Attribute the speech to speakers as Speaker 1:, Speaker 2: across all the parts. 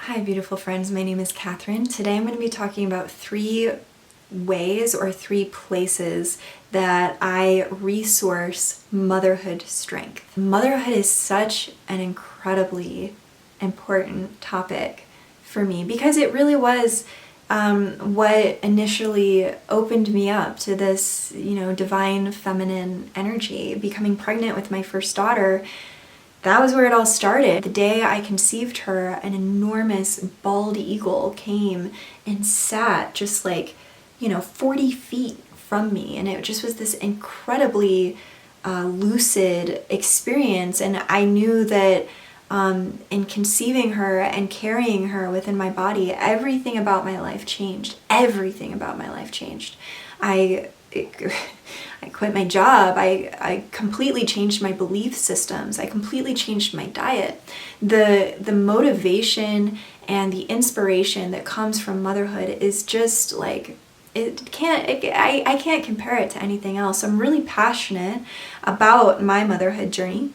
Speaker 1: Hi, beautiful friends. My name is Katherine. Today I'm going to be talking about 3 ways or 3 places that I resource motherhood strength. Motherhood is such an incredibly important topic for me because it really was what initially opened me up to this, divine feminine energy. Becoming pregnant with my first daughter, that was where it all started. The day I conceived her, an enormous bald eagle came and sat just 40 feet from me. And it just was this incredibly lucid experience. And I knew that in conceiving her and carrying her within my body, everything about my life changed. Everything about my life changed. I quit my job. I completely changed my belief systems. I completely changed my diet. The motivation and the inspiration that comes from motherhood is just like, I can't compare it to anything else. I'm really passionate about my motherhood journey,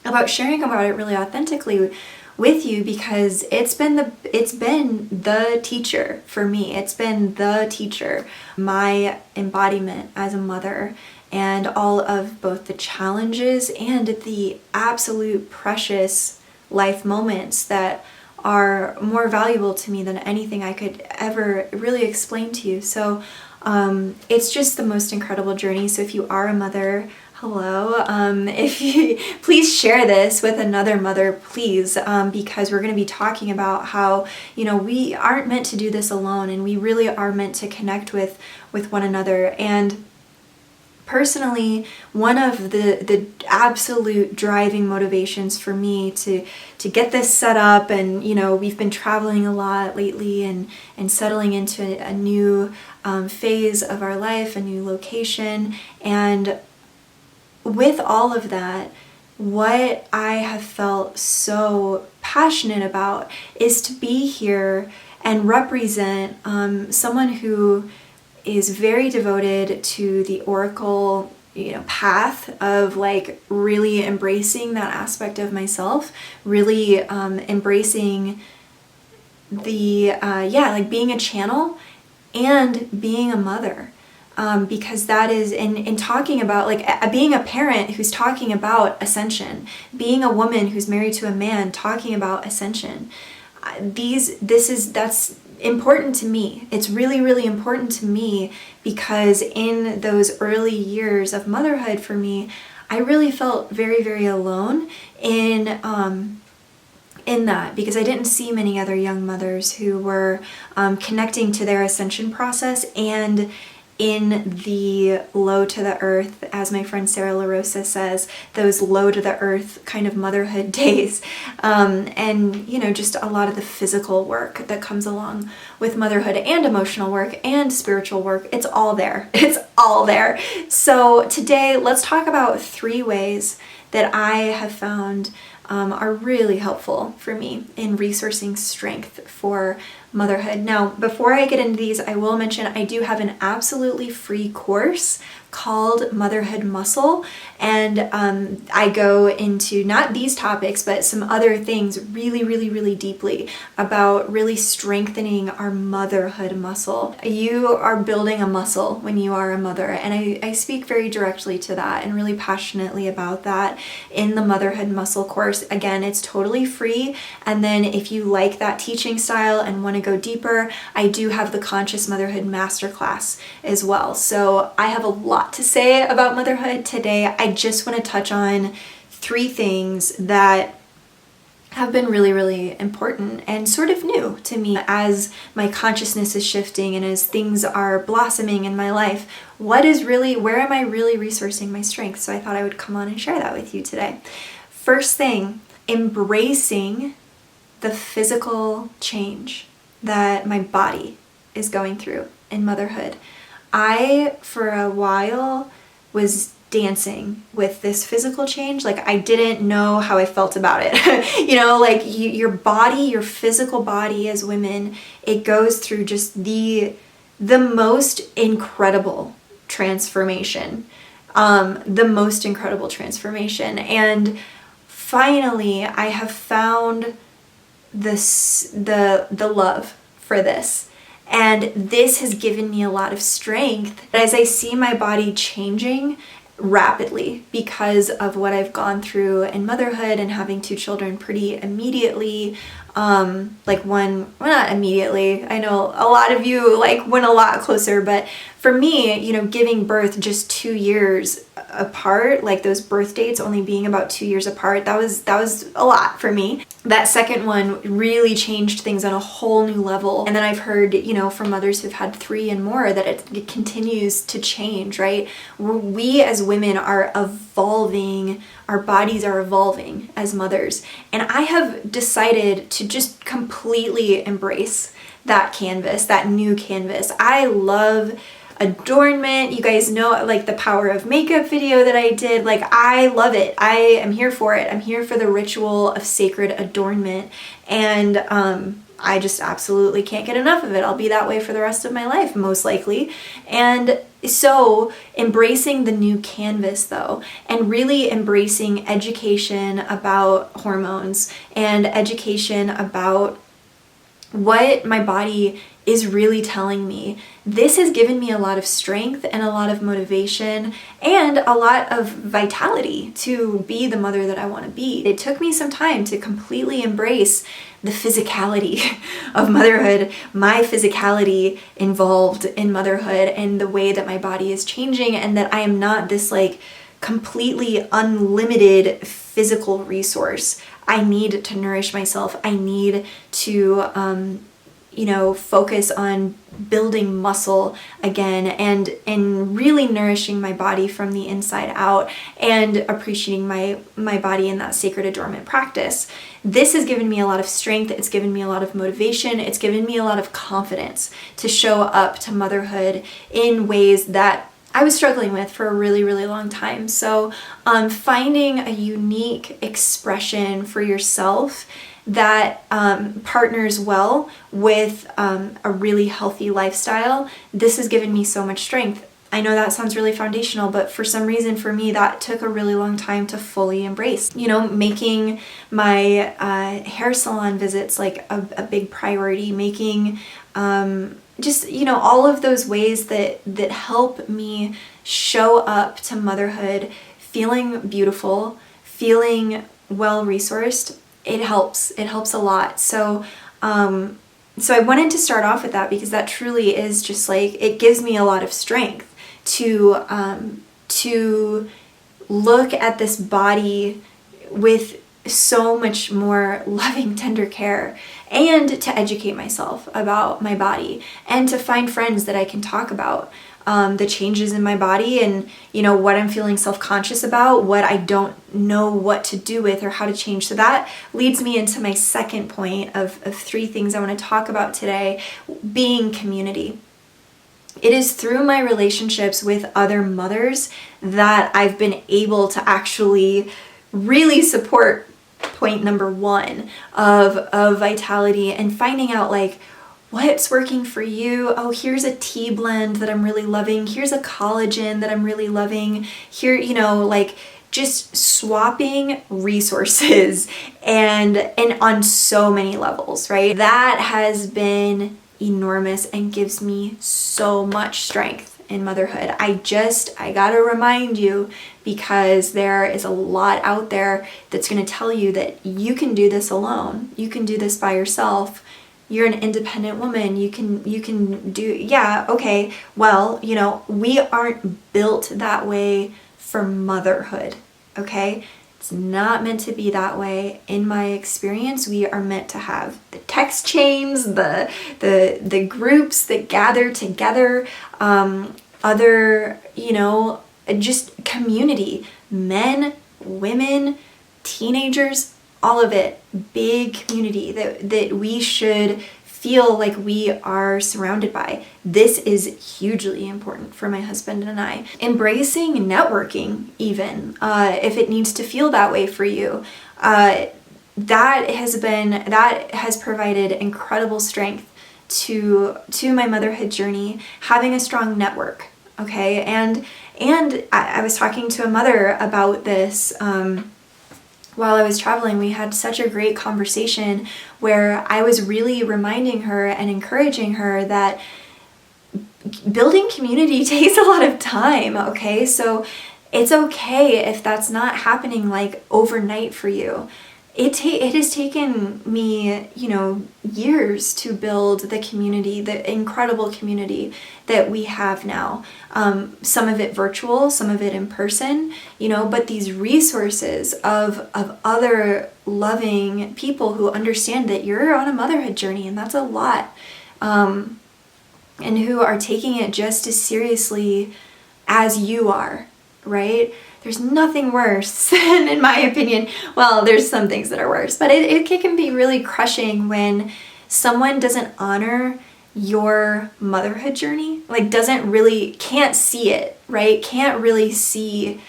Speaker 1: about sharing about it really authentically with you, because it's been the teacher for me. It's been the teacher, my embodiment as a mother, and all of both the challenges and the absolute precious life moments that are more valuable to me than anything I could ever really explain to you. So it's just the most incredible journey. So if you are a mother, hello. If you please share this with another mother, please, because we're going to be talking about how, we aren't meant to do this alone, and we really are meant to connect with one another. And personally, one of the absolute driving motivations for me to get this set up, and we've been traveling a lot lately and settling into a new phase of our life, a new location, and with all of that, what I have felt so passionate about is to be here and represent someone who is very devoted to the oracle, path of really embracing that aspect of myself, really embracing the being a channel and being a mother. Because that is in talking about being a parent who's talking about ascension, being a woman who's married to a man talking about ascension. That's important to me. It's really, really important to me because in those early years of motherhood for me, I really felt very, very alone in that, because I didn't see many other young mothers who were connecting to their ascension process and in the low to the earth, as my friend Sarah LaRosa says, those low to the earth kind of motherhood days. And just a lot of the physical work that comes along with motherhood, and emotional work and spiritual work. It's all there. It's all there. So today, let's talk about 3 ways that I have found are really helpful for me in resourcing strength for motherhood. Now, before I get into these, I will mention I do have an absolutely free course called Motherhood Muscle, and I go into not these topics but some other things really, really, really deeply about really strengthening our motherhood muscle. You are building a muscle when you are a mother, and I speak very directly to that and really passionately about that in the Motherhood Muscle course. Again, it's totally free, and then if you like that teaching style and want to go deeper, I do have the Conscious Motherhood Masterclass as well. So I have a lot to say about motherhood today. I just want to touch on 3 things that have been really, really important and sort of new to me as my consciousness is shifting and as things are blossoming in my life. Where am I really resourcing my strength? So I thought I would come on and share that with you today. First thing, embracing the physical change that my body is going through in motherhood. I, for a while, was dancing with this physical change. I didn't know how I felt about it. Your body, your physical body as women, it goes through just the most incredible transformation. And finally, I have found the love for this. And this has given me a lot of strength as I see my body changing rapidly because of what I've gone through in motherhood and having 2 children pretty immediately. Like one, well, not immediately. I know a lot of you like went a lot closer, but for me, you know, giving birth just 2 years apart, like those birth dates only being about 2 years apart, that was a lot for me. That second one really changed things on a whole new level. And then I've heard, you know, from mothers who've had 3 and more that it continues to change, right? We as women are evolving, our bodies are evolving as mothers. And I have decided to just completely embrace that canvas, that new canvas. I love adornment. You guys know, like, the Power of Makeup video that I did. Like, I love it. I am here for it. I'm here for the ritual of sacred adornment. And I just absolutely can't get enough of it. I'll be that way for the rest of my life, most likely. And so embracing the new canvas, though, and really embracing education about hormones and education about what my body is really telling me. This has given me a lot of strength and a lot of motivation and a lot of vitality to be the mother that I want to be. It took me some time to completely embrace the physicality of motherhood, my physicality involved in motherhood, and the way that my body is changing, and that I am not this like completely unlimited physical resource. I need to nourish myself. I need to focus on building muscle again and really nourishing my body from the inside out and appreciating my body in that sacred adornment practice. This has given me a lot of strength. It's given me a lot of motivation. It's given me a lot of confidence to show up to motherhood in ways that I was struggling with for a really, really long time. So finding a unique expression for yourself that partners well with a really healthy lifestyle, this has given me so much strength. I know that sounds really foundational, but for some reason for me that took a really long time to fully embrace. You know, making my hair salon visits like a big priority, making just, you know, all of those ways that help me show up to motherhood feeling beautiful, feeling well-resourced. It helps a lot. So I wanted to start off with that because that truly is just like, it gives me a lot of strength to look at this body with so much more loving, tender care, and to educate myself about my body and to find friends that I can talk about the changes in my body and, you know, what I'm feeling self-conscious about, what I don't know what to do with or how to change. So that leads me into my second point of 3 things I want to talk about today, being community. It is through my relationships with other mothers that I've been able to actually really support point number 1 of vitality and finding out like, what's working for you? Oh, here's a tea blend that I'm really loving. Here's a collagen that I'm really loving. Here, you know, like just swapping resources and on so many levels, right? That has been enormous and gives me so much strength in motherhood. I gotta remind you, because there is a lot out there that's gonna tell you that you can do this alone. You can do this by yourself. You're an independent woman. You can do, yeah, okay. Well, you know, we aren't built that way for motherhood, okay? It's not meant to be that way. In my experience, we are meant to have the text chains, the groups that gather together, other, you know, just community, men, women, teenagers, all of it, big community that we should feel like we are surrounded by. This is hugely important for my husband and I. Embracing networking, even if it needs to feel that way for you, that has provided incredible strength to my motherhood journey. Having a strong network, okay, and I was talking to a mother about this while I was traveling, we had such a great conversation where I was really reminding her and encouraging her that building community takes a lot of time, okay? So it's okay if that's not happening like overnight for you. It has taken me, years to build the community, the incredible community that we have now. Some of it virtual, some of it in person, but these resources of other loving people who understand that you're on a motherhood journey, and that's a lot, and who are taking it just as seriously as you are, right? There's nothing worse than, in my opinion, well, there's some things that are worse, but it can be really crushing when someone doesn't honor your motherhood journey, like can't see it, right? Can't really see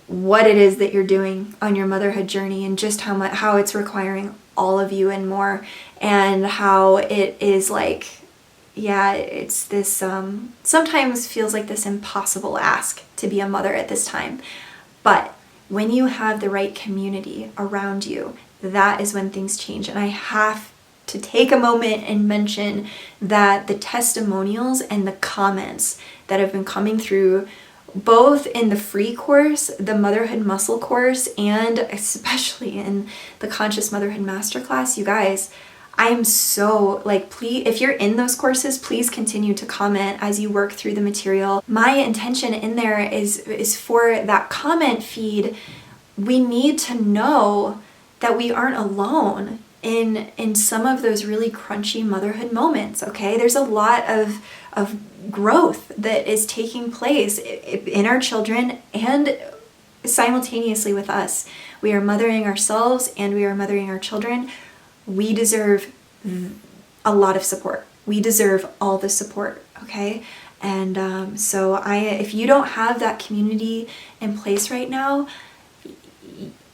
Speaker 1: what it is that you're doing on your motherhood journey, and just how it's requiring all of you and more, and how it is like, yeah, it's this, sometimes feels like this impossible ask to be a mother at this time. But when you have the right community around you, that is when things change. And I have to take a moment and mention that the testimonials and the comments that have been coming through, both in the free course, the Motherhood Muscle course, and especially in the Conscious Motherhood Masterclass, you guys, I am so, please, if you're in those courses, please continue to comment as you work through the material. My intention in there is for that comment feed, we need to know that we aren't alone in some of those really crunchy motherhood moments, okay? There's a lot of growth that is taking place in our children and simultaneously with us. We are mothering ourselves and we are mothering our children. We deserve a lot of support. We deserve all the support, okay? And so if you don't have that community in place right now,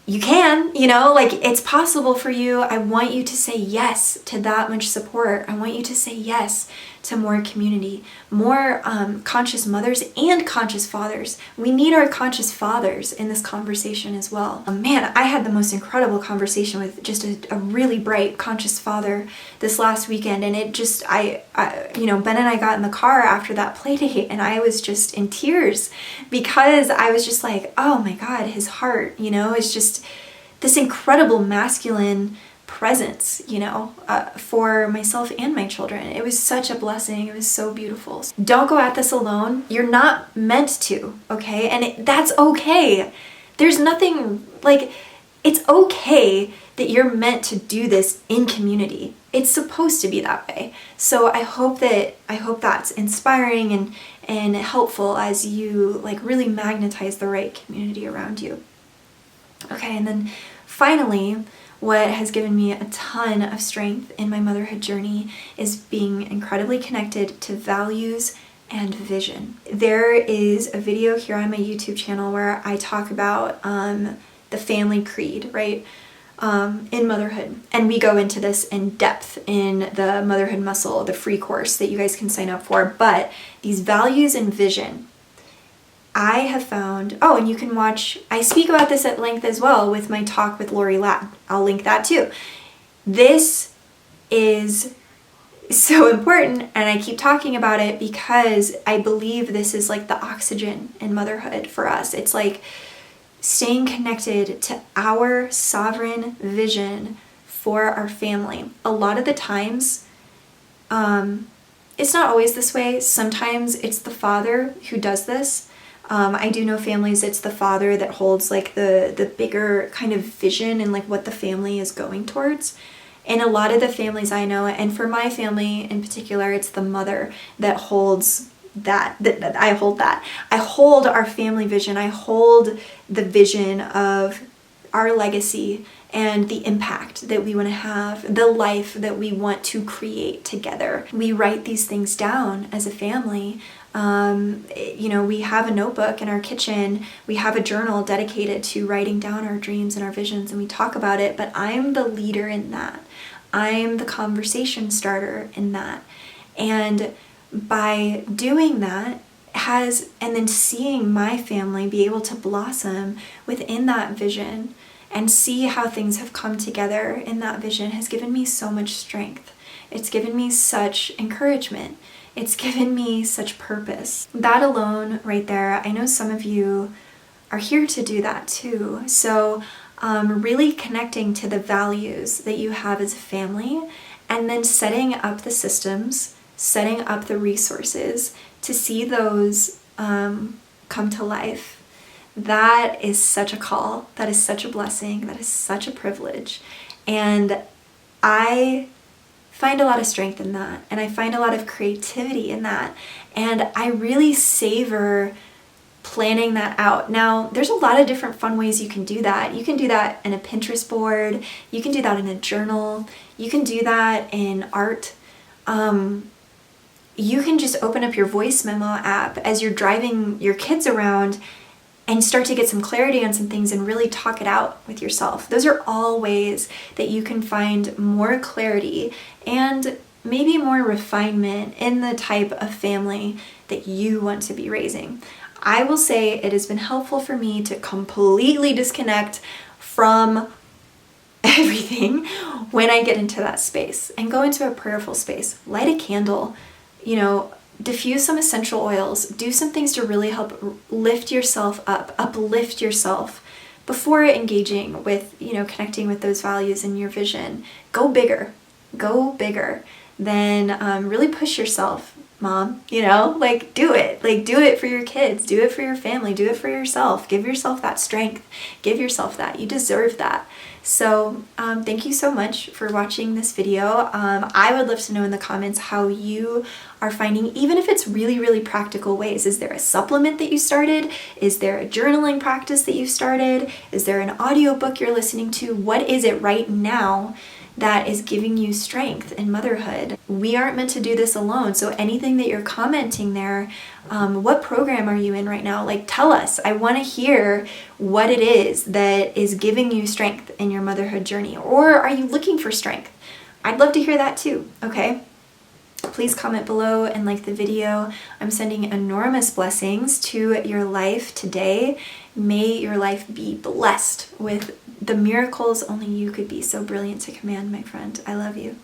Speaker 1: you can, it's possible for you. I want you to say yes to that much support. I want you to say yes to more community, more conscious mothers and conscious fathers. We need our conscious fathers in this conversation as well. Man, I had the most incredible conversation with just a really bright conscious father this last weekend, and it just, Ben and I got in the car after that play date, and I was just in tears because I was just like, oh my God, his heart, is just this incredible masculine presence, for myself and my children. It was such a blessing. It was so beautiful. Don't go at this alone. You're not meant to, okay? And that's okay. There's nothing, it's okay that you're meant to do this in community. It's supposed to be that way. So I hope that's inspiring and helpful as you really magnetize the right community around you. Okay, and then finally, what has given me a ton of strength in my motherhood journey is being incredibly connected to values and vision. There is a video here on my YouTube channel where I talk about the family creed, right? In motherhood. And we go into this in depth in the Motherhood Muscle, the free course that you guys can sign up for. But these values and vision, I have found, and you can watch, I speak about this at length as well with my talk with Lori Ladd. I'll link that too. This is so important, and I keep talking about it because I believe this is like the oxygen in motherhood for us. It's like staying connected to our sovereign vision for our family. A lot of the times, it's not always this way. Sometimes it's the father who does this. I do know families, it's the father that holds the bigger kind of vision and what the family is going towards. And a lot of the families I know, and for my family in particular, it's the mother that holds that I hold that. I hold our family vision. I hold the vision of our legacy and the impact that we want to have, the life that we want to create together. We write these things down as a family. We have a notebook in our kitchen. We have a journal dedicated to writing down our dreams and our visions, and we talk about it, but I'm the leader in that. I'm the conversation starter in that. And by doing that, and then seeing my family be able to blossom within that vision and see how things have come together in that vision has given me so much strength. It's given me such encouragement. It's given me such purpose. That alone right there, I know some of you are here to do that too. So really connecting to the values that you have as a family, and then setting up the systems, setting up the resources to see those come to life. That is such a call. That is such a blessing. That is such a privilege. And I find a lot of strength in that, and I find a lot of creativity in that, and I really savor planning that out. Now, there's a lot of different fun ways you can do that. You can do that in a Pinterest board, you can do that in a journal, you can do that in art. You can just open up your voice memo app as you're driving your kids around and start to get some clarity on some things and really talk it out with yourself. Those are all ways that you can find more clarity and maybe more refinement in the type of family that you want to be raising. I will say it has been helpful for me to completely disconnect from everything when I get into that space and go into a prayerful space. Light a candle, diffuse some essential oils, do some things to really help lift yourself up, uplift yourself before engaging with, connecting with those values in your vision. Go bigger than really push yourself, mom, do it. Do it for your kids, do it for your family, do it for yourself. Give yourself that strength, give yourself that. You deserve that. So thank you so much for watching this video. I would love to know in the comments how you are finding, even if it's really, really practical ways. Is there a supplement that you started? Is there a journaling practice that you started? Is there an audiobook you're listening to? What is it right now that is giving you strength in motherhood? We aren't meant to do this alone. So anything that you're commenting there, what program are you in right now? Tell us. I want to hear what it is that is giving you strength in your motherhood journey. Or are you looking for strength? I'd love to hear that too, okay? Please comment below and like the video. I'm sending enormous blessings to your life today. May your life be blessed with the miracles only you could be so brilliant to command, my friend. I love you.